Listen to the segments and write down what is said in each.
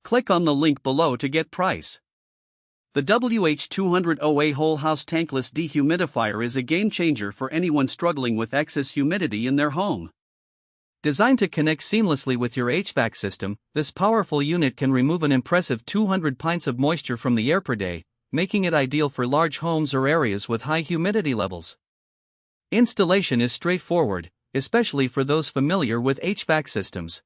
Click on the link below to get price. The WH200OA Whole House Tankless Dehumidifier is a game changer for anyone struggling with excess humidity in their home. Designed to connect seamlessly with your HVAC system, this powerful unit can remove an impressive 200 pints of moisture from the air per day, making it ideal for large homes or areas with high humidity levels. Installation is straightforward, especially for those familiar with HVAC systems.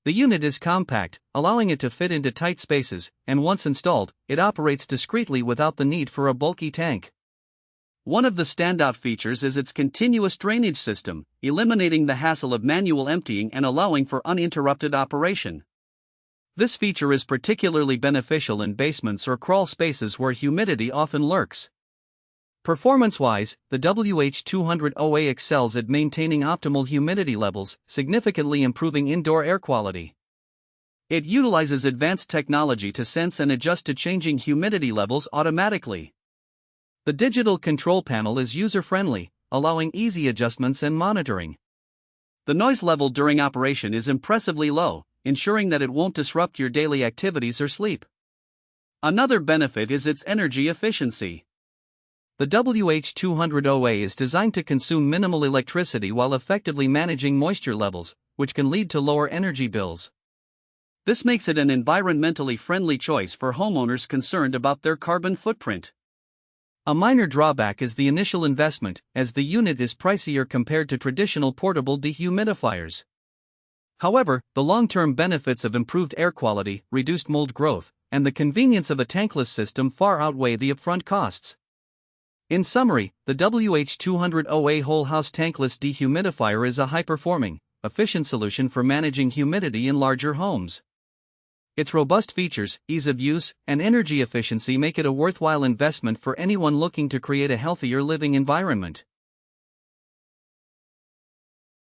The unit is compact, allowing it to fit into tight spaces, and once installed, it operates discreetly without the need for a bulky tank. One of the standout features is its continuous drainage system, eliminating the hassle of manual emptying and allowing for uninterrupted operation. This feature is particularly beneficial in basements or crawl spaces where humidity often lurks. Performance-wise, the WH200OA excels at maintaining optimal humidity levels, significantly improving indoor air quality. It utilizes advanced technology to sense and adjust to changing humidity levels automatically. The digital control panel is user-friendly, allowing easy adjustments and monitoring. The noise level during operation is impressively low, ensuring that it won't disrupt your daily activities or sleep. Another benefit is its energy efficiency. The WH200OA is designed to consume minimal electricity while effectively managing moisture levels, which can lead to lower energy bills. This makes it an environmentally friendly choice for homeowners concerned about their carbon footprint. A minor drawback is the initial investment, as the unit is pricier compared to traditional portable dehumidifiers. However, the long-term benefits of improved air quality, reduced mold growth, and the convenience of a tankless system far outweigh the upfront costs. In summary, the WH200OA Whole House Tankless Dehumidifier is a high-performing, efficient solution for managing humidity in larger homes. Its robust features, ease of use, and energy efficiency make it a worthwhile investment for anyone looking to create a healthier living environment.